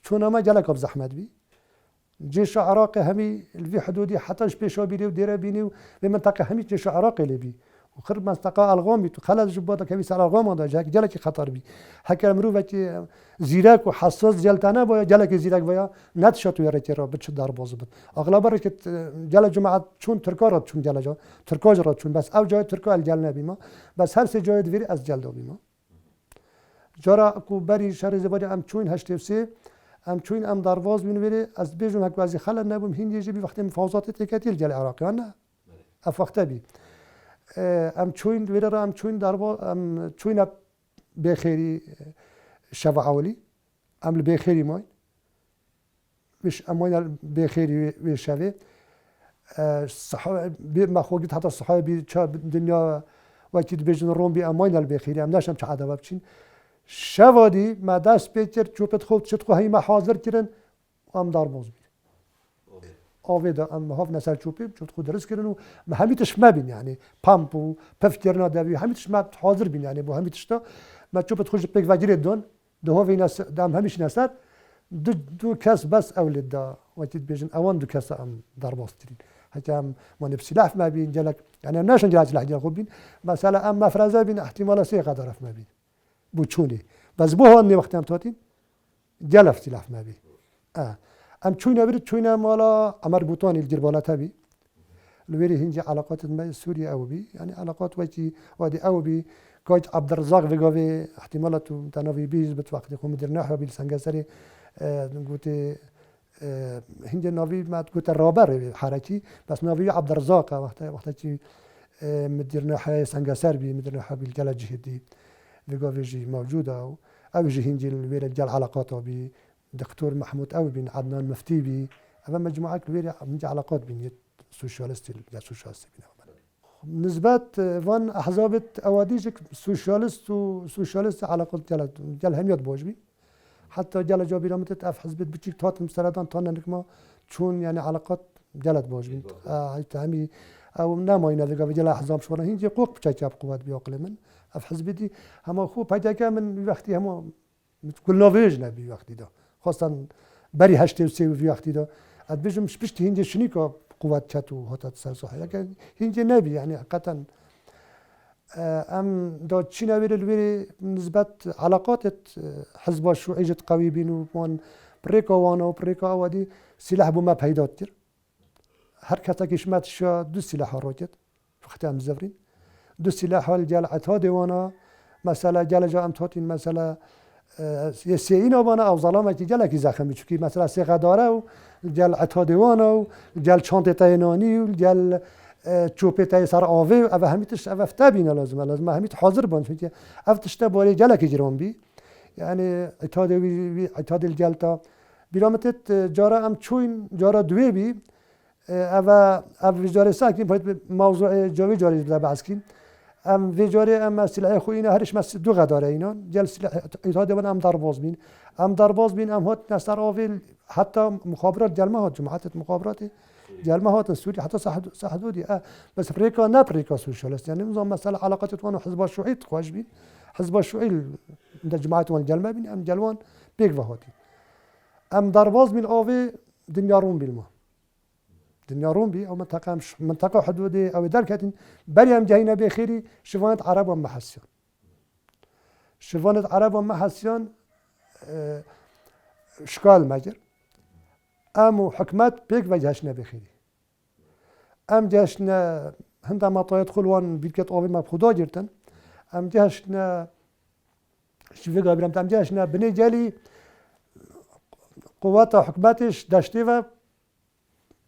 چون ما جلك بزحمت بي جيش عراق همي في حدودي حتى بيشو بيني وديره بيني بمنطقه همي جيش عراقي اللي بي وخر منطقه الغامي خلال جبوده كبيس على الغام ده جاك جلك خطر بي حكى مروفك زيرك وحساس جلتنا بو جلك زيرك بيا نتشط ويرتي رو بتش دار بوزبط اغلب ركت جل جماعه شون تركارات شون جلجا تركاجرات شون بس او جاي تركا الجلنا بيما بس هر سه جاي دوير از جلدو بيما جرا کو بری شهر زبادی ام چوین هشتفسی ام چوین ام دارواز بینویری از بیجون هک وازی خلل نبوم هندی جبی وقتی مفاوضات تکتیل جل عراقی نه اف وقت بی ام چوین ویره را ام چوین دارواز ام چوین بخیری شفا عولی ام بخیری ماین وش اموین بخیری و شفه صحابه ما خوجت حتی صحابه بی دنیا وقتی بیجون روم بی اموین بخیری ام نشم چه عدواب بچین شوادی ما دست پیچر چوبت خود شد خو هیما حاضر کردن ام دار باز بید آویدا ام هاف نسل چوبی شد خود درست کردن و ما همیتش ما بین یعنی پامپ و پفترنا دوی همیتش ما حاضر بین یعنی با همیتش تا ما چوبت خود پیک وجرید دون ده هاوی نس دام همیش نسر دو کس بس اولد دا وقتی بیشن اوان دو کس ام دار باز ترین حتی ام من بسلاح ما بین جلک یعنی نشان جلک سلاح جل خوب بین مثلا ام مفرزه بین احتمال سی قدر اف ما بین بوچوني بس بو هون وقت هم توتين جل اختلاف ما بي ام چوينا بريد چوينا مالا عمر بوتاني الجربالة تبي لويري هنجي علاقات ما سوريا او بي يعني علاقات وجي وادي او بي كاج عبد الرزاق وقاوي احتمالات تناوي بيز بتوقت يكون مدير نحو بالسنغاسري قلت هنجي ناوي ما قلت الرابر حركي بس ناوي عبد الرزاق وقت مدير نحو سنغاسر بي مدير نحو بالجلد جهدي لقاويجي موجودة أو يجي هنجي الويرة جال علاقاته بدكتور محمود أو بين عدنان مفتي بي أما مجموعة الويرة هنجي علاقات بين سوشيالستي جال سوشيالستي بين نسبات فان أحزاب أواديجك سوشيالست وسوشيالست علاقات جال هم يد بوجبي حتى جال جابي رامتت أف حزبت بتشيك توات مستردان طانا نكما شون يعني علاقات جالت بوجبي تعمي أو ناماينا لقاوي جال أحزاب شورا هنجي قوق بتشاكاب قوات بيوقل من اف حزبتي هما خو پیدا که من وقتی هما كل نوفيج نبي وقتی دا خاصة بري هشت وسي في وقتی دا ادبجم شبشت هنجي شنيكا قوات شاتو هوتات سرسوحة لكن هنجي نبي يعني حقيقة ام دا چی نبير الويري نسبة علاقات حزب الشيوعي جت قوي بينو وان بريكا وانا وبريكا اودي سلاح بوما پیدا تر هر کتا کشمت شا دو سلاح روكت وقتی هم زفرين دو سلاح والجال عتاد وانا مثلا جال جا امتاتين مثلا سيئين وانا او ظلامة جال كي زخمي چوكي مثلا سيغة داره و جال عتاد وانا و جال چانت تايناني و جال چوبه تاي سر آوه او هميتش او افتابين لازم هميت حاضر بان چونكي افتشتا باري جال كي جرام بي يعني عتاد الجال تا برامتت جارة ام چوين جارة دوي بي او جارة ساكين باید موضوع جاوي جاري لبعض كين ام ویجاری ام سلاح خو اینا هرش مس دو قداره اینا جل سلاح ایتاد من ام درباز بین ام هات نصر آویل حتی مخابرات جلمه هات جماعت مخابرات جلمه هات سوري حتى صحدودي بس فريكا نا فريكا سوشيالست يعني نظام مثلا علاقات وان حزب الشيوعي تخواش بين حزب الشيوعي ده جماعت وان جلمه بين ام جلوان بيك وهاتي ام درباز بين آوي دنيا روم بالما دنيا روم بي او منطقه حدودي او دركتين بريم جهينا بخيري شوانت عرب ومحسيان شوانت عرب ومحسيان شكال مجر امو حكمات بيك وجهشنا بخيري ام جهشنا عندما يدخل وان بيكت اوي ما بخدا جرتن ام جهشنا شوفي قابرم ام جهشنا بني جالي قوات حكماتش داشتي و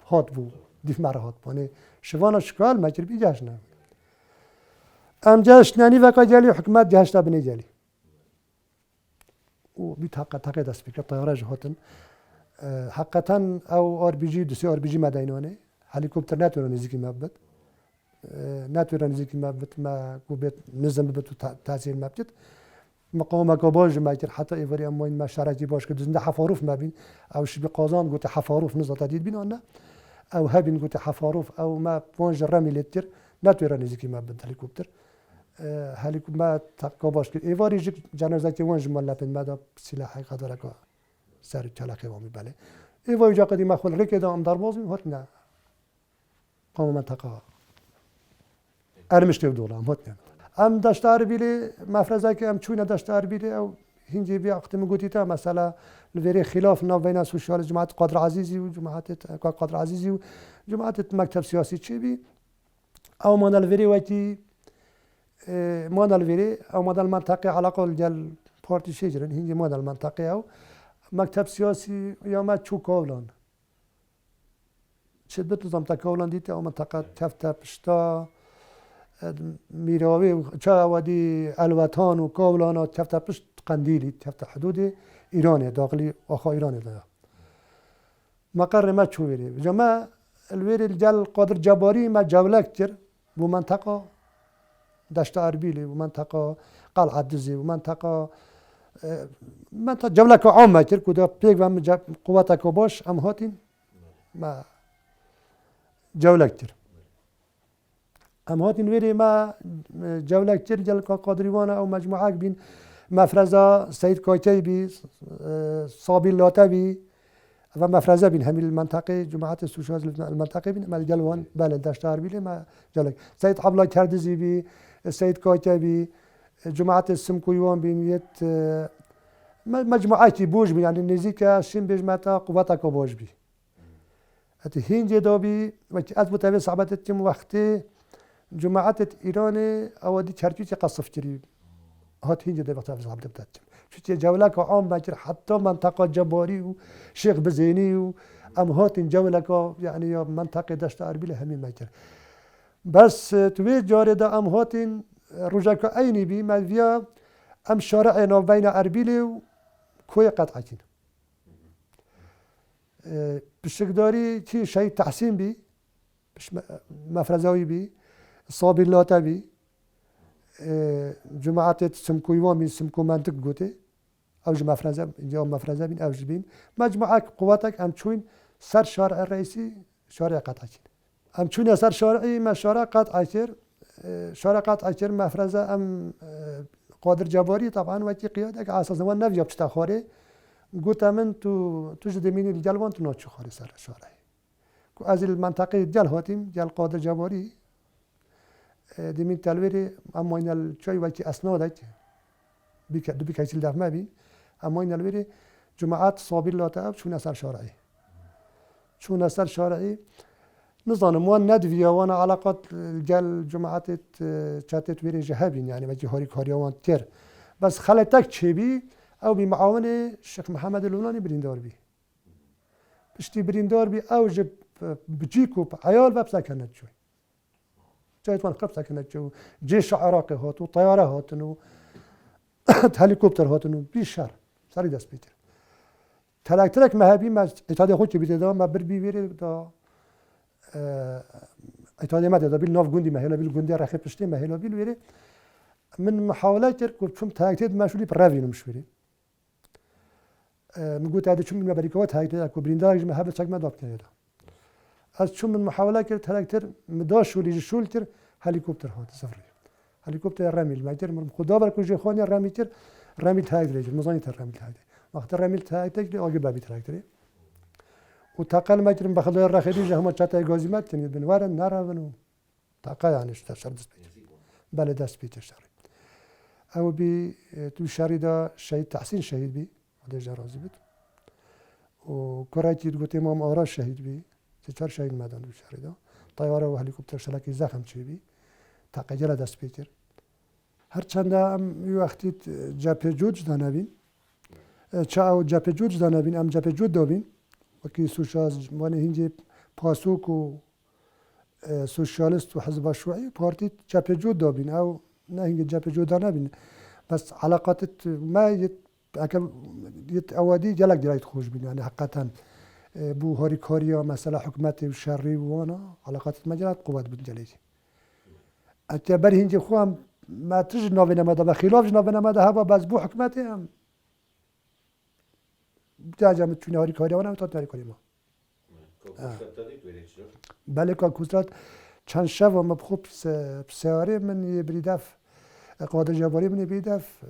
هات بو دیف مرا هات بانه شوانا شکال مجر بی جشنه ام جشنانی وقت جلی حکمت جشنه بنی جلی و بی حقیقت دست بکرد طیاره جهاتن حقیقتا او آر بی جی دوسی آر بی جی مدینانه هلیکوپتر نتوره نزدیکی مبد نتوره نزدیکی مبد ما گوبت نظم ببت و تاثیر مبد مقام کاباج مجر حتی ایوری اموین ما شرجی باش که دوزنده حفاروف مبین او شبی قازان گوته حفاروف نزد تدید بین آنه او هابين قلت حفاروف او ما بونج رامي لتر ناتويرا نزيكي ما بنت هليكوبتر هليكوبتر ما تقاباش كي ايفاري جنازه كي وانج مال لابن ما دا سلاح قدرك سر چلاقی وامی بله ای وای جا قدیم خود رک دام در باز می هات نه قام منطقه ارمشته دولام هات نه ام دشت اربیلی مفرزه که ام چونه دشت اربیلی او هنجي بيعقد مقولتها مثلا الفيري خلاف بين سوشيال جماعة قادر عزيزي وجماعة قادر عزيزي وجماعة مكتب سياسي تشيبي أو مانا الفيري وقتي مانا الفيري أو مانا المنطقة على قول ديال بارتي شجرن هنجي مانا المنطقة أو مكتب سياسي يا ما تشو كولان شدت نظام كولان ديت أو منطقة تفتا بشتا میراوی چه ودی الوطان و کابلان و تفت پشت قندیلی تفت حدود ایرانه داخلی آخا ایرانه دایا مقر ما چو ویری جمع الویری الجل قادر جباری ما جولک تر و منطقه دشت اربیلی و منطقه قلعه دزی و منطقه جولک عامه تر کدا پیگ و قوتک باش ام هاتین ما جولک تر ام هاتین ویری ما جولک تر جل قادریوانه او مجموعه بین مفرزه سید کایتی بی صابیل لاته بی و مفرزه بین همین المنطقه جماعت سوشاز المنطقه بین مال جلوان بله دشت اربیل ما جلک سید حبلا کردزی بی سید کایتی بی جماعت سمکویوان بین یت مجموعاتی بوج بی یعنی نزدیک شیم بجمعتا قوتا کو بوج بی ات هینج دابی و از متابع صعبت تیم وقتی جماعت ایران اودی چرچی قصف کری هات هینج ده وقت افزام دبتم شو جوله که عام بکر حتی منطقه جباری و شیخ بزینی و ام هات جوله که یعنی یا منطقه دشت اربیل همین بکر بس توی جاره ده ام هات روزا که اینی بی مدیا ام شارع ناو بین اربیل و کوی قطعتین بشکداری چی شی تحسین بی مفرزاوی بی صابر لاته بی جماعت سمکویوان بین سمکو منطق گوته اوج مفرزه اینجا مفرزه بین اوج بین مجموعه قواتک ام چون سر شارع رئیسی شارع قطعی ام چون سر شارعی ما شارع قطعی شارع قطعی مفرزه ام قادر جباری طبعا وقتی قیاده که اساس زمان نویاب تخاره گوت من تو جدمین الجلوان تو ناتشو خاری سر شارعی که از المنطقه جل هاتیم جل قادر جباری دمين تلويري أموين الشيء وقت أسنادك دو بيكيسيل دف ما بين أموين الويري جماعات صابر لا تعب شو نسر شرعي شو نسر شرعي نظام موان ندفيا وانا علاقات الجل جماعات شاتت ويري جهابين يعني وجه هاري كاريوان تير بس خلتك تشبي أو بمعاونة الشيخ محمد اللوناني بريندار بي بشتي بريندار بي أو جب بجيكو عيال بسكنت شوي جايت وان قبضة كانت جو جيش عراقي هاتو طيارة هاتنو هليكوبتر هاتنو بيشار ساري دست بيتر تلك مهابي ما اتحاد خود بيته دا ما بربي ويري دا اتحاد ما دا بيل ناف جندي مهلا بيل جندي رخي بشتي مهلا بيل ويري من محاولات كنت شوم تاكتيد ماشولي برافينو مشوري مقول هذا شو من امريكا تاكتيد اكو برينداج مهابه تاك ما دابت كده از چون من محاولات کرد تراکتر مداش ولی شولتر هلیکوپتر هات سفری هلیکوپتر رمیل ماجر من خدا بر کجای خانی رمیتر رمیل تاید ریجر مزانی تر رمیل تاید وقت رمیل تاید تجلی آگه بابی تراکتری و تاقل ماجر بخدا رخیدی جه هم چاتای گازیمت کنید بنوارن نرونو تاقل یعنی شر دست بیتر بله دست بیتر شری او بی تو شری دا شهید تحسین شهید بی ولی جرازی بود و کراتی دوت امام آرا شهید بی چهار شهید مدن دو شهری دا طیاره و هلیکوپتر شلکی زخم چی بی تاقیجر دست بیتر هرچند ام یو وقتی جبهه جوج دانبین چه او جبهه جوج دانبین ام جبهه جود دابین وکی سوشاز وانه هنجی پاسوک و سوشیالیست و حزب شیوعی پارتی جبهه جود دابین او نه هنجی جبهه جود دانبین بس علاقات ما یت اوادی جلک درایت خوش بین یعنی حقیقتا بو هاری کاریا مثلا حکومت و شری وانا علاقات مجرد قوت بود جلیجی اتیا بر هنجی خوام ما تج ناوی نماده و خلاف ناوی نماده هوا باز بو حکومتی هم جاجا متونی هاری کاریا وانا متوت هاری کاری ما بله که کوسرات چند شب و مبخوب سیاره من بریدف قادر جباری من بریدف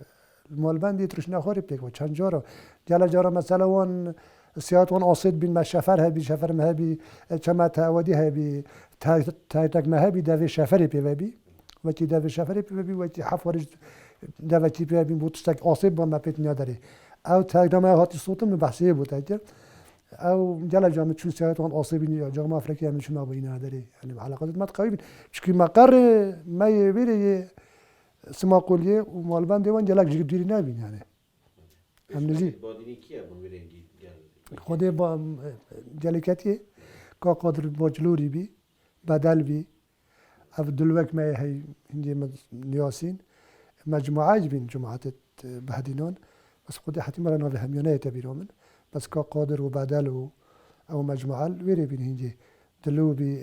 المالبندی ترش نخوری پیک و چند جارا جل جارا مثلا وان سیات وان آسید بین ما شفر هبی شفر مهبی چما تعودی هبی تایتک مهبی دوی شفری پیوبی وقتی دوی شفری پیوبی وقتی حفرش دوی پیوبی بود تشتک آسیب با ما پیت نداری او تاگرام هاتی صوتم بحثی بود اگر او جل جامع چون سیات وان آسیبی یا جامع افریقی هم چون ما بینه نداری یعنی علاقات ما قوی چون مقر ما یبیری سماقولیه و مالبند وان جلک جیب دیری نبین یعنی هم نزی بادینی کیه بونگیرنگی خود با جلکتی که قادر باجلوری بی بدل بی او دلوک ما هی هندی نیاسین مجموعه بین جماعت بهدینان بس خود حتی مرا نوی همیانه تبیرامن بس که قادر و بدل و او مجموعه ویری بین هندی دلو بی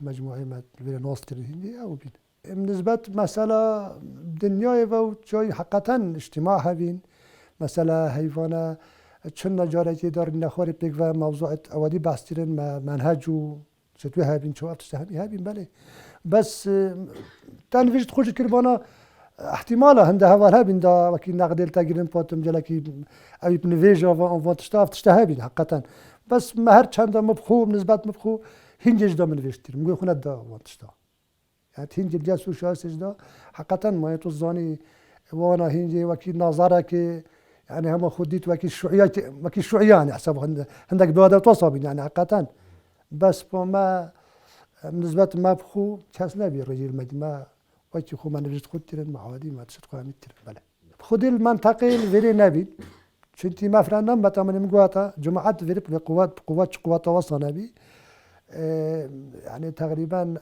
مجموعه ما ویری ناستر هندی او بین بالنسبة مثلا دنیای و جای حقیقتا اجتماع هبین مثلا حیوانه چون نجاره که دار نخوری پیک و موضوع اودی بستیرن منهج و شتوی هبین چه وقت هبین بله بس تنویج خوش کربانا احتمالا هنده هوال هبین دا وکی نقدل تگیرن پاتم جلکی اوی بنویج و تشتاف تشتهبین حقیقتا بس ما هر چند مبخو نسبت مبخو هنجش دا منویجتیر مگوی خونت دا و تشتاف يعني هنجي الجالس وشاسج ده حقيقة ما يتوزاني وانا هنجي وكي نظرة كي يعني هم خديت وكي الشيوعيان حسب عندك بوادر توصابين يعني حقيقة بس ما بالنسبة ما بخو كاس نبي الرجل مجمع وكي خو ما نجد خد ترن معادي ما تشد قامت ترن بله خد المنطقة الفيري نبي شنتي ما فرنا ما تمن مقواتا جماعات فيري بقوات وصل نبي يعني تقريبا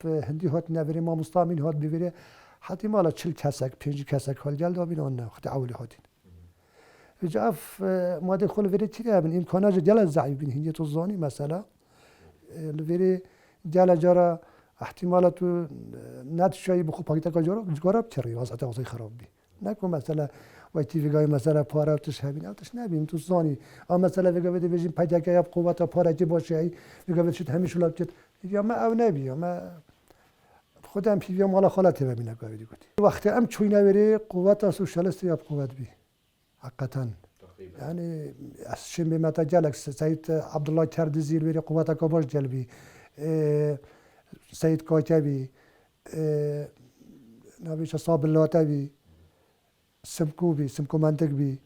هندی هات نبری ما مستامین هات ببره حتی مالا 40 کسک 5 کسک حال جلد آبین آن نه خود عولی هاتین وجاف ما دخول وری تیره ابن امکانات جل ضعیف بین هندی تو زانی مثلا وری جل جرا احتمالات نت شایی بخو پاکت جارا چری واسه واسه خراب بی نکن مثلا وقتی ویگای مثلا پاره تش هبین اوتش نبین تو زانی اما مثلا ویگا بده بجیم پیدا که قوت پاره کی باشه ویگا بده شد همیشه لابت یا ما او نبی یا ما خودم پیوی مال خالته ببینه گاوی گفتی وقتی ام چوی نوری قوت سوشالیست یا قوت بی حقیقتا یعنی از شیم به متا جلک سید عبدالله کردزیر وری قوت کاباش جلبی سید کاتبی نبیش صاب اللاتبی سمکو منطق بی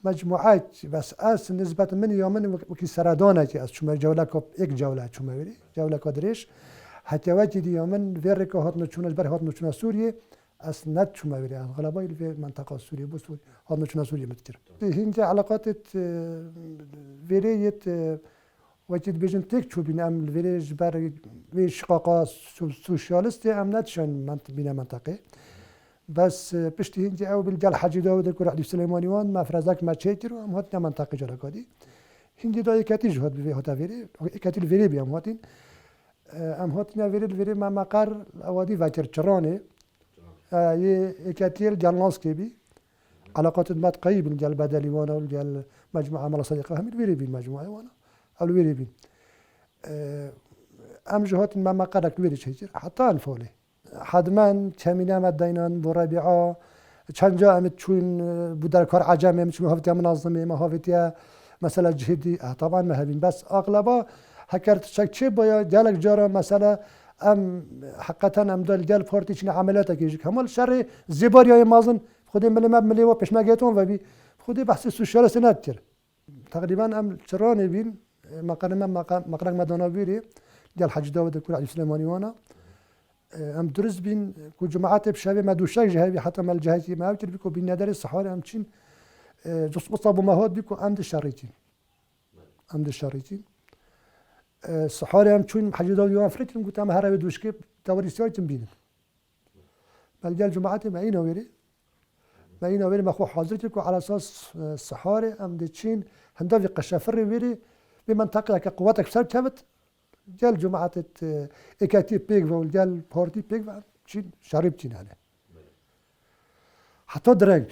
مجموعات بس اس نسبة من يومن وكي سردانه كي از شما جوله كاب یک جوله شما بری جوله کادرش حتی وقتی یومن ویرک هات نشونه بر هات نشونه سوریه از نت شما بری غالبا في منطقه سوریه بس هات نشونه سوریه متكر هنجا علاقات ویریت وقتی بيجن تك شو بين ام الفيريج بر ويش قاقا سوشيالست ام نتشن بين منطقه بس بشتي هنجي او بالجال حاجي داود كور علي سليماني وان ما فرزك ما تشيتر ام هات منطقه جلكادي هنجي داي كاتي جهد بي هات فيري كاتي الفيري بي ام هاتين ام هاتنا فيري الفيري ما مقر اودي فاكر تشراني ي كاتي الجالنسكي بي علاقات ما تقيب الجال بدلي وانا والجال مجموعه عمل صديقه هم الفيري بي المجموعه وانا او الفيري بي ام جهات ما مقر كبير شيء حتى الفولي حدمن كمينه مدينان بربيعه چند جا امت چون بودر کار عجمه امت چون هفته منظمه ما هفته مثلا جهدی طبعا ما هبين بس اغلبا هكرت شك بايا جالك جارا مثلا ام حقيقه ام دل جال بارتي چن عمليات كيجي كمال شر زباريا مازن خودي ملي مبلي و پیش مگيتون و بي خودي بحث سوشال سنتر تقريبا ام چراني بين مقرن مدانويري جال حج داود كل علي سليماني وانا ام درس بين كو جماعات بشابه ما دوشك جهه حتى ما الجهه ما وتر بكو بين ندر الصحاري ام تشين جص مصاب ما هاد بكو عند الشريتين الصحاري ام تشين حج داود افريقيا قلت ام هرب دوشك توري سيرتم بين بل جماعات معينه ويري ما خو حاضرتكو على اساس الصحاري ام دتشين هندا في قشافري ويري بمنطقه كقواتك سر كبت جال جماعة إكاتي بيك والجال بارتي بيك وشين شارب تين عليه حتى درج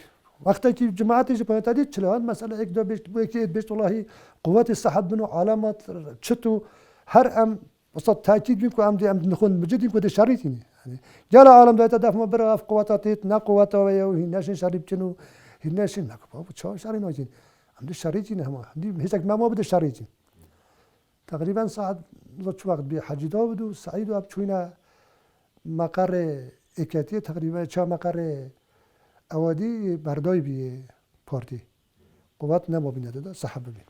وقتی که جماعتی جبهه تدید چلان مثلا یک دو بیشت والله قوات الصحب منو علامات چتو هر ام وسط تاكيد بينكو ام دي ام نخون مجدين كو دي شاريتيني يعني جل عالم ده تدفع برا في قواتات نقوات ويا وهي ناشين شريب كنو هي ناشين نقبا وتشاو شاري ناجين عند الشريجين هم عندي هيك ما بده الشريجين تقريبا ساعة ضد وقت بحجي داود وسعيد وابتوينا مقر إكاتية تقريبا شا مقر أودي برداي بي بارتي قوات نما بينا ده سحب بين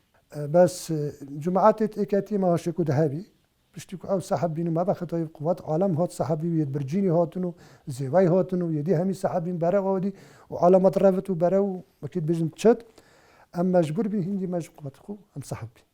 بس جماعات إكاتية ما هاشكو ذهبي بشتكو أو سحب بينو ما بخطاي قوات عالم هات سحبي يد برجيني هاتنو زيواي هاتنو يدي همي سحبين برا أودي وعلامات رفتو برا وأكيد بيجن تشد أما مجبور بين هندي مجبور قوات خو أم سحب بين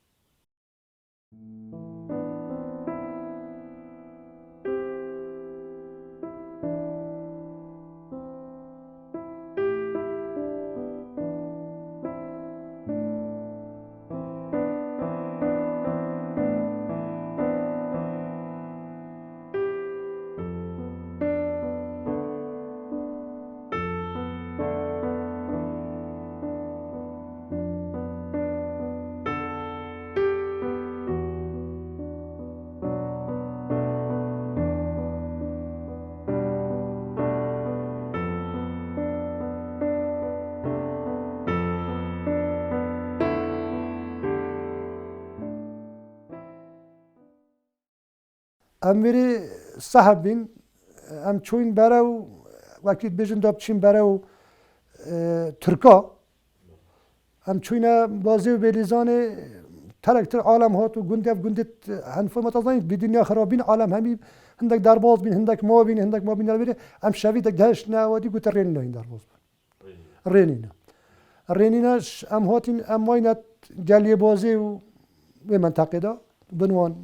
أميري صاحبين أم تشوين براو وأكيد بيجن دابتشين براو تركا أم تشوينا بازي وبيليزاني تركت العالم هاتو جندف جندت هنفو متظنين بدنيا خرابين عالم همي هندك دارباز بين هندك ما بين البيت أم شافي دقهش ناودي قلت الرينينا هين دارباز الرينينا أم هاتين أم وينت جالي بازي ومنطقة دا بنوان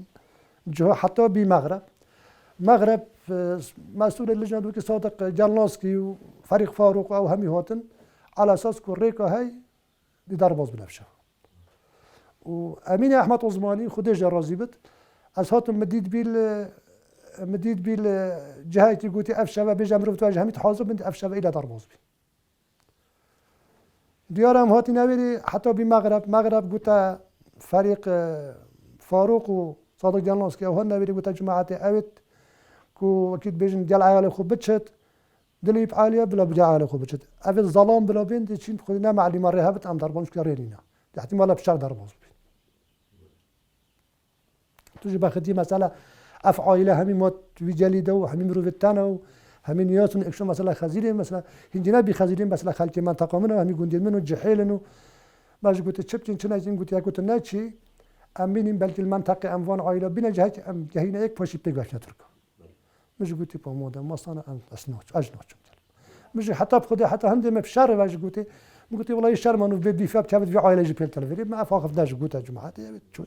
جو حتى بمغرب مغرب مسؤول اللجنة دوكي صادق جالناسكي وفريق فاروق أو همي هاتن على أساس كوريكا هاي دي دارباز بنفسها وأمين أحمد عثماني خديجة رازيبت أس هاتن مديد بيل جهايتي قوتي أفشا بيجا مرفت واجه همي تحاضر بنت أفشا إلى دارباز بي ديارهم هاتي ناويري حتى بمغرب قوتا فريق فاروق صادق جالناسكي أو هن بيري قلت جماعتي أوت كو أكيد بيجن ديال عيالي خو بتشت دلي بعالية بلا بجا عيالي خو بتشت أوت ظلام بلا بين دي شين خدنا مع اللي مرة هبت أم ضربانش كاريرينا دي احتمال بشار ضربوز تجي باخدي مسألة أفعايلة همي موت ويجالي دو همي مروفتانا همي نياتون إكشو مسألة خزيرين مثلا هندينا بخزيرين مثلا خالك منطقة منو همي قنديل منو جحيلنو باش قلت تشبتين شنايزين قلت يا قلت ناتشي أمينين بلد المنطقة أموان عائلة بين جهات أم جهينا إيك باشي بيجاش نتركه مش قلتي بمودا ما صنع أجنوش مش حتى بخدي حتى هندي ما بشار باش قلتي والله الشر ما نو بدي فاب تابت في عائلة جبل تلفزيون ما أفاق داش قلت يا جماعة شون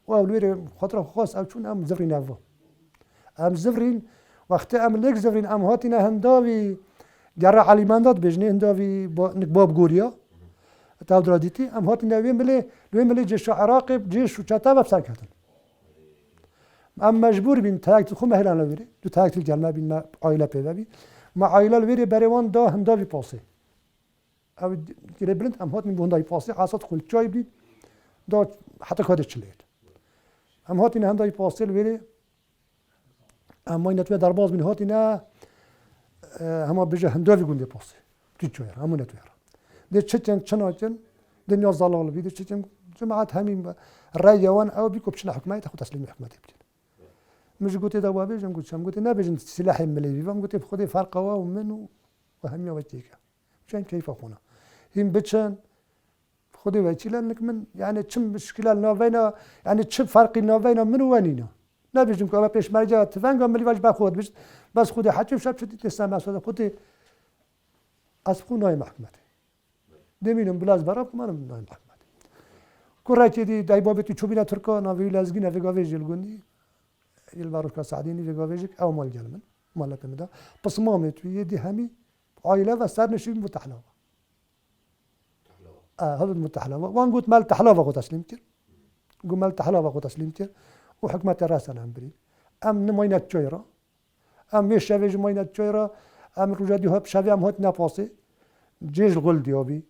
وأولوير خطرة خاص أو شون أم زفرين أفو أم زفرين وقت أم ليك زفرين أم هاتنا هنداوي جرى علي مندات بجني هنداوي نكباب غوريا تاودراديتي أم هاتنا وين ملي جيش عراقي جيش وشتاب بسركتن أم مجبور بين تاكت خو مهلا لوري دو تاكت الجلمه بين ما عائله بيبي ما عائله الوري بريوان دا هندا بي باسي او كريبلنت ام هات من هندا بي باسي عصات كل جاي بي دا حتى كود تشليت ام هاتين هندا بي باسي الوري ام ما نتو درباز من هاتينا هما بيجا هندا بي غوندي باسي تجوير هم نتو دي تشتن چناچن دنيا زلال بيد تشتن جماعات همين الرأيوان او بيكو بشنا حكمه تاخذ تسليم حكمه تبدل مش قلت ده وابيجن قلت نابيجن سلاح ملي فهم قلت بخدي فرقه ومنو وهم يوجيك مشان كيف اخونا هم بتشان خدي وجهي لانك من يعني تشم مشكله نوفينا يعني تشم فرق نوفينا من وينينا نابيجن كما بيش مرجع تفنق ملي واجب باخذ بس خدي حكي شاب شديد تسمع صوت خدي اسفو ناي محكمتي دمينم بلاز براب ما ناي محكمتي كراكي دي دايبابتي تشوبينا تركا نافي لازقينا في غافيج الجندي الباروش كاسعديني في غافيجك او مال جلمن مال بمدا بس ما متوي دي همي عائله وصار نشيب متحلوه هذا المتحلوه وان قلت مال تحلوه قلت تسليم كير قلت مال تحلوه قلت تسليم كير وحكمه راس انا امبري ام نمينه تشيره ام مش شافيج مينه تشيره ام رجادي هب شافي ام هات ناباسي جيج الغل ديوبي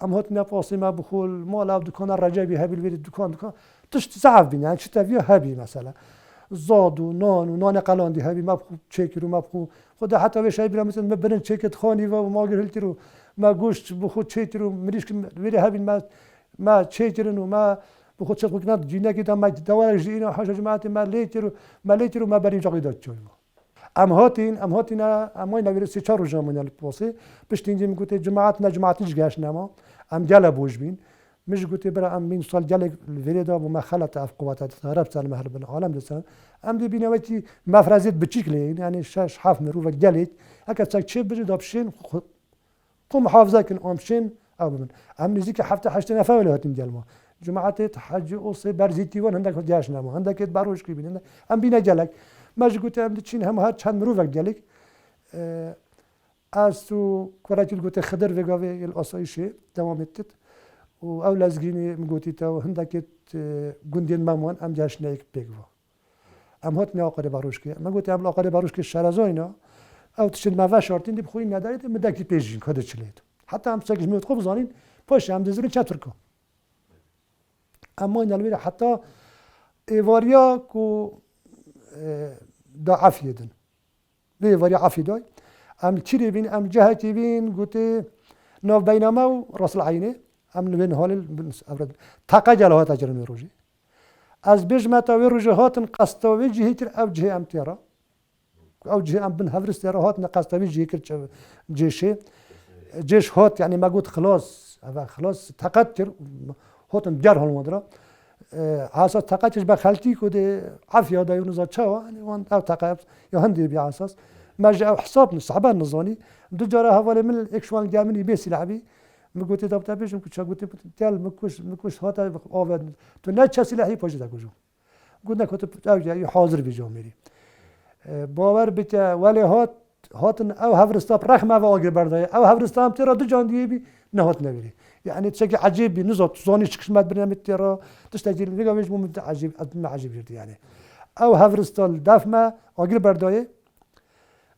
ام هات ناباسي ما بخول مال دكان الرجابي هبي البيت دكان تشت صعب يعني شتا فيها هبي مثلا زاد و نان قلاندی همی مبخو چیک رو مبخو خدا حتی به شای برام مثلا برن چیکت خانی و ما گرهلتی رو ما گوشت بخو چیک رو مریش که ویری هبین ما چیکرن و ما بخو چیک کنند جینا که ما دوار جینا حاجه جماعت ما لیتر ما بریم جایی داد چون ام هاتین ما نویر سی چهار روز منال پوسی پشتینجی میگوته جماعت نیش گاش نما ام جلا بوج بین مش گوته برا ام بین سال جلا الفريدا وما خلت اف قوات تهرب سال مهر بالعالم دسان ام دي بينوتي مفرزت بتشكل يعني شاش حاف مرو وجلت هكا تشي بجي دابشين قوم حافظه كن امشين او من ام نزيك حفته حشتنا فاول هاتين ديالما جماعه حج اوصي برزيتي وان عندك جاش نما عندك باروش كيبين ام بينا جلك ماش قلت ام تشين هم هات چند مرو وجلك از تو كوراجل قلت خضر وگاوي الاسايشه دوامتت و اول زگینی میگویی تا هندکت گندین مامان ام جاش نیک بگو ام هات ناقره باروش که من گفتم ناقره باروش که شرازاینا او تشن ما شرطین دی بخوی ندارید مدکی پیجین کد چلید حتی هم سگش میاد خوب زانین پاش هم دزرین چطور اما این الوی حتی ایواریا کو دا عفیدن ایواریا عفیدای ام چیری بین ام جهتی بین گوته ناف بینما و راس العینه ام نبین حال تاقه جلوات اجرن روزی از بجمت و روزی هاتن قصتوی جهیتر او جه ام تیرا او جه ام بن هفرست تیرا هاتن قصتوی جهیتر جيش هات يعني ما قلت خلاص تقتر هاتن جر هال مدرا اساس تقتش بخلتي كده عافيه دا يونزا تشوا يعني وان او تقاب يهندي باساس ما جاء حساب صعبان نظاني دجاره حواله من اكشوال جامني بيسي لعبي مقلت داب تابيش مكش قلت تال مكش هات اوفد تو نتش سلاحي باش دا كوجو قلنا كنت حاضر بجامري باور بتا ولی هاتن او هفرستاب رحمه و آگر بردای او هفرستام تیرا دو جان دیگه بی نهات نبیری یعنی چه عجیب بی نزات زانی چکشمت برنامه تیرا تشتاجیل میگم ویش مومنت عجیب ادم عجیب جدی یعنی او هفرستال دفمه آگر بردای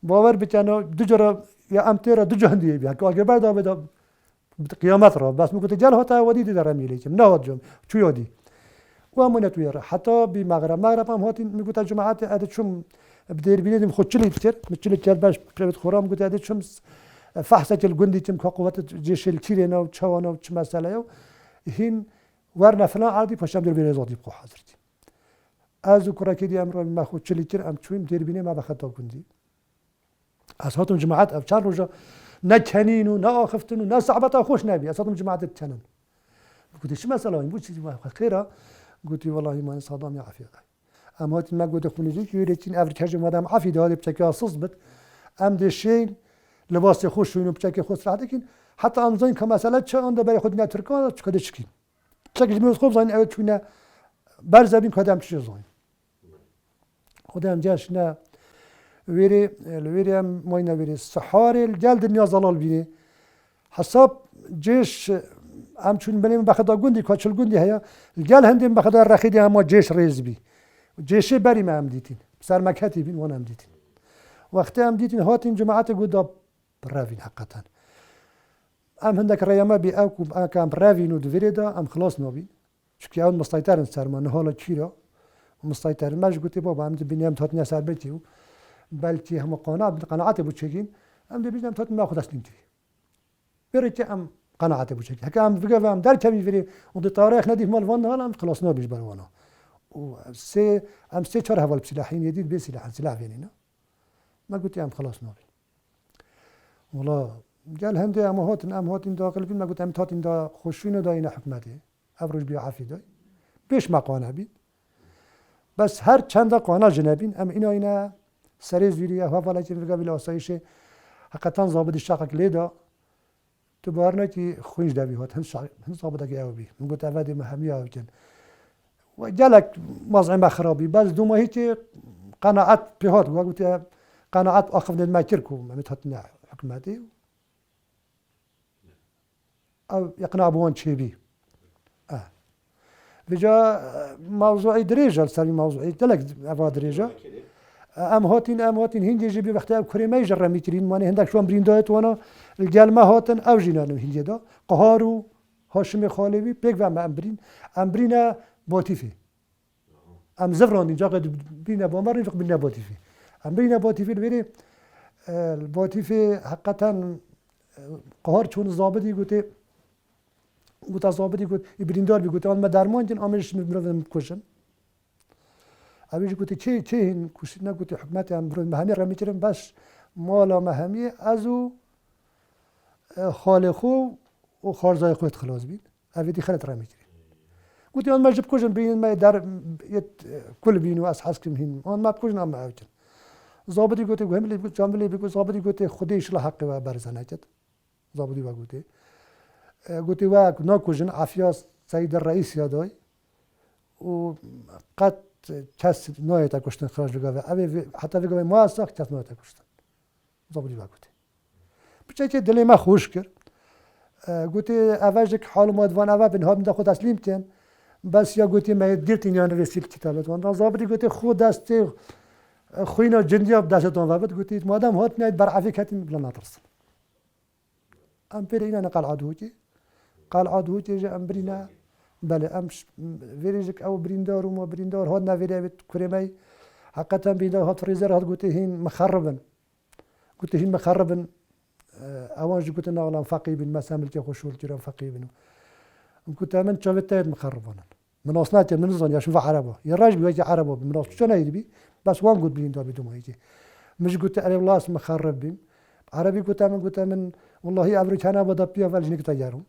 باور بتانو دو جرا یا ام تیرا دو جان دیگه بی که آگر بردای بدا قیامت را بس میگه جل هاتا ودی در میلی که نهات جم چو یادی و امونه تویره حتی بی مغرب هم هاتی میگه جماعت اد چون بدير بينهم خدشلي كتير متشلي كتير باش بكرة خرام قلت هذا شمس فحصة الجندي تم كقوات جيش التيرينا وتشوانا وتشمسلا يو هين ورنا فلان عادي فشام دير بيني زادي بقو حضرتي أزو كرا كدي أمر ما خدشلي كتير أم شويم دير بيني ما بخدوا جندي أصحابهم جماعات أبشار رجع نتشنين ونأخفتن ونصعبة خوش نبي أصحابهم جماعات التنن قلت شو مسألة يبغى شيء خيرة قلت والله ما صدام يعافيه اما ما گوده خونیزی که یورتین افریقای مادام عفی داده بچه اساس بد ام دشین لباس خوش و بچه خوش راحت کن حتی امزان که مثلا چه آن برای خود نترکان چه کدش کن چه که میز خوب زاین اوت چونه برزبین کدام چیز زاین خودم جاش نه ویری ام ماینه ویری سحار الجلد نیاز زلال بینه حساب جيش ام چون بنیم بخدا گوندی کاچل گوندی هیا الجل هندیم بخدا رخیدی اما جيش ریز بی جيشي بري ما امديتين بسر مكاتي بين وانا امديتين وقت امديتين هاتين جماعات قد برافين حقا ام هندك رياما بي اوكو كام برافين ودفريدا ام خلاص نوبين شكي اون مستيطرن سر ما نهالا تشيرا مستيطر ماش قلت بابا ام بنيام تهاتني سر بيتي بلتي هم قناعات ابو تشيكين ام دي بيجام تهات ما اخذ اسلم تري بريتي ام قناعات ابو تشيكين هكا ام فيغا ام دار كمي فري ودي تاريخ نادي مال فان هالا خلاص نوبيش بروانا سه چهار حوال سلاحین یدید به سلاح وینینا ما قلت ام خلاص نابی والله قال هندي ام هاتين داخل بين ما قلت ام هاتين دا خوشين دا اینا حکمته افروج بیا عفی دای بیش مقانع بید بس هر چند قانع جنابین ام اینا سریز ویریا حوالا که قبل آسایش حقیقتا ضابط شاقک لیدا تو بارنا کی خوش دبی هات هن ضابط کی او بی من قلت اودی مهمی او کن و جالك مزعم خرابي بس دوما هيك قناعات بهاد قلت قناعات اخذ ما كركو ما متهتنا حكمتي او يقنع بوان شيبي بجا موضوعي دريجه سالي موضوعي تلك ابا دريجه ام هاتين هندي جيبي وقتها كريمه جرى مترين ماني هندك شو بريندات وانا الجلمه هاتن او جينانو هندي دا قهارو هاشم خالوي بيك و امبرينا باتيفي ام زفران اینجا قد بین بامر اینجا بین باتیفی ام بین باتیفی بری الباتیفی حقیقتا قهار چون ضابطی گوته ضابطی گوت بریندار بگوت آن ما درمان جن آمرش میبرم کشن اویش گوته چه این کشید نگوته حکمت امروز مهمی را میچرم بس مالا مهمی ازو خالقو و خارزای خود خلاص بید اویدی خلط را میچرم گوته آن ما جب کشن بین ما در کل بینو از حس کم هین آن ما بکشن آن ما اوچن ضابطی گوته گوهملی بگوت جاملی بگوت ضابطی گوته خودش لحق و برزنه جد ضابطی با گوته قلت واك ناكوجن عافية سيد الرئيس ياداي وقد كاس نايتا كشتن خراج بقى أبي حتى بقى ما أصدق كاس نايتا كشتن ضبطي واقولي بتشي دلي ما خوش كر قلت أواجك حال ما دوان أوا بنها من داخل تسليمتين بس يا قلت ما يديرتني يعني رسيل كتابات وانا ضابطي قلت خو دستي خوينا جنديا بداشتون وابد قلت ما دام هات نايت برعافي كاتم بلا ناطرس أمبرينا نقال عدوتي قال عدوتي جا أمبرينا بله أمش فيريجك أو بريندار وما بريندار هاد نافيري بيت كريمي حقا بريندار هاد فريزر هاد قلت هين مخربا أوانج قلت نغلا فقي بن مسامل تي خوشول تيرا فقي بن قلت من شافت تايد مخربانا من أصنات من زون يا شوف عربه يا راجل بيجي عربه من أصل شو نايدبي بس وان قلت بريندار بدون ما يجي مش قلت أنا والله اسم مخرب بين عربي قلت من والله أمريكانا بدا بيا فالجنك تجارهم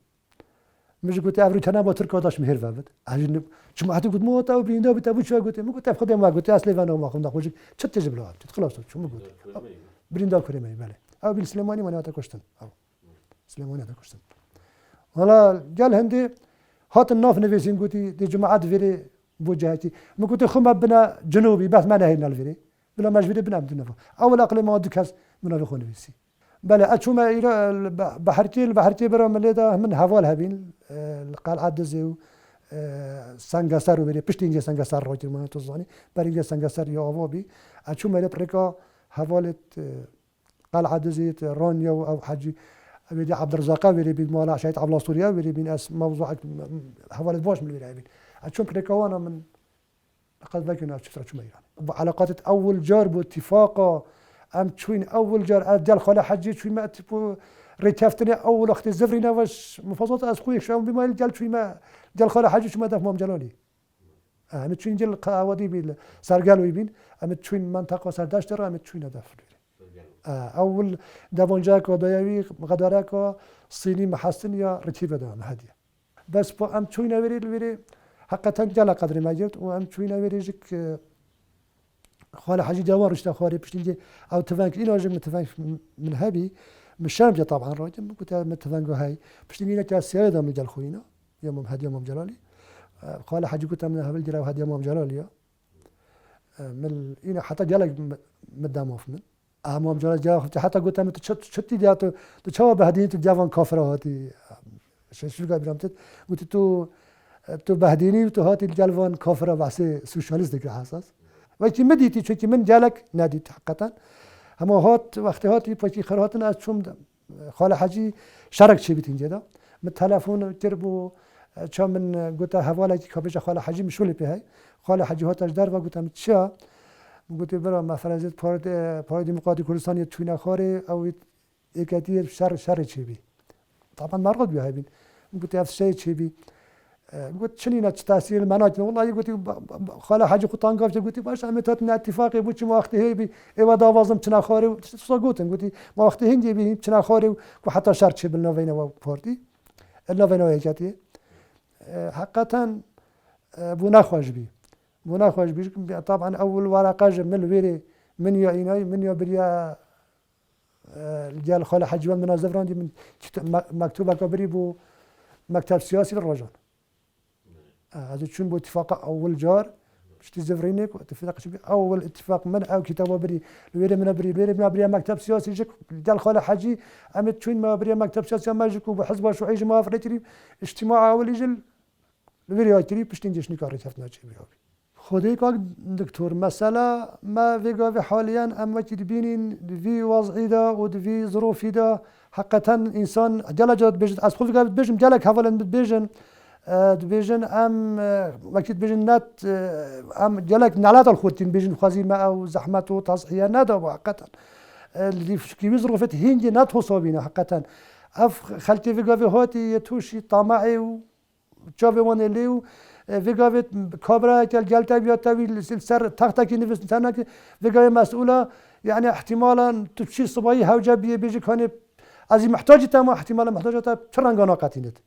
مش قلت أمريكانا بتركوا داش مهر فابد عشان شو حتى قلت مو تاو بريندا بتابو شو قلت ما قلت خدي ما قلت أصلي فانا ما خدنا خوش شت تجيب له خلاص شو ما قلت بريندا كريمي بله أو بالسليماني ما ناتا كشتن أو سليماني ناتا كشتن والله قال هندي هات الناف نفسين قلت دي جماعات فيري بوجهتي ما قلت خم بنا جنوبي بس ما نهينا الفيري بلا مش فيري بنا بدنا أول أقل ما ودكاس من أخونا نفسي بله أشوما إلى بحرتي برا مليدا من هوال هبين القلعة دزيو سانغاسار وبري بشتينجا سانغاسار روجي ما تزاني برينجا سانغاسار يا أبوبي أشوما إلى بريكا هوالت قلعة دزيت رانيا أو حجي بدي عبد الرزاق وري بين مالا شايت عبد الله سوريا وري بين اس موضوع هوالت باش من اللاعبين أشوم بريكا وانا من لقد ذكرنا شفت أشوما يعني علاقات أول جار باتفاقه ام تشوين اول جار ديال خاله حجي تشوين ما تبو ريتافتني اول اختي زفرينا واش مفاوضات از خويا شاو بما ديال تشوين ما ديال خاله حجي شو ما داف مام جلالي ام تشوين ديال القواضي بين سرقالو يبين ام تشوين منطقه سرداش ترى ام تشوين داف اول دافونجاك ودايوي غداراك صيني محسن يا رتيبه دام هاديه بس بو ام تشوين ويري حقا ديال قدر ما جبت وام تشوين ويريجك خاله حاجي جوار اشتا خواري بشتنجي او تفانك إلى راجل متفانك من هبي مش شامجة طبعا راجل قلت متفانكو هاي بشتنجي لك السيادة من جال خوينا يوم هدي يوم جلالي خاله حاجي قلت من هبل جرا وهدي يوم جلالي من إنا حتى جالك مدام من أمام جلال جا حتى قلت من شتي جاتو تشوا بهدين تجافن كافرة هاتي شو قاعد برامتت قلت تو بهديني وتو هاتي الجالفان كافرة بس سوشياليست دك حساس وقتی مدیتی چون که من جالك ناديت حقیقتا اما هات وقتی هاتی پاکی خراتن از چون خاله حجی شرک چی بیتین جدا من تلفن تربو چون من قلت حواله کی کابج خاله حجی مشولی به خاله حجی هاتش در و گفتم چیا گفت برا مفرزت پارد مقاطی کردستان یه توی نخاره او یکتی شر چی بی طبعا مرغوب بیا بین گفت افشای چی بی قلت شنو تاثير المناجم والله قلت خاله حاجه قطان قاف قلت باش عملت اتفاقي بوش ما وقت هي ايوا دافازم تنا خاري صقوت قلت ما وقت هندي بي تنا خاري وحتى شرط بالنا بينه بارتي الا بينه هيجاتي حقيقه بنا خوش بي طبعا اول ورقه من الويري من يا ايناي من يا بريا رجال خاله حاجه من زفراندي من مكتوبه كبري بو مكتب سياسي للرجال هذا شون باتفاق أول جار شتي زفرينك واتفاق شبي أول اتفاق من أو كتابه بري الويري من بري مكتب سياسي جك قال خاله حجي أمد شون ما بري مكتب سياسي ما جكوا بحزب شو عيج ما فريتري اجتماع أول يجل الويري هايتري بشتين جشني كاري شفنا شيء بيهابي خدي كاك دكتور مسألة ما في حاليا أما تبينين في وضعي دا ودفي ظروفي دا حقيقة إنسان جل جد بيجن أسخف قابل بيجن جلك حوالا بيجن دبیجن ام وقتی دبیجن نت ام جلک نلات الخوتین بیجن خوازی ما او زحمت و تصحیح نداره حقیقتا اللي في ظروفت هنجي نت حسابينا حقیقتا اف خلتي في قافي هاتي توشي طماعي و جافي وان ليو في قافي كابرا جلتا بياتوي سر تختك نفس تنك في قافي مسؤوله يعني احتمالا تمشي صباحي هوجه بيجي كان از محتاج تما احتمالا محتاجه ترنگانا قتينت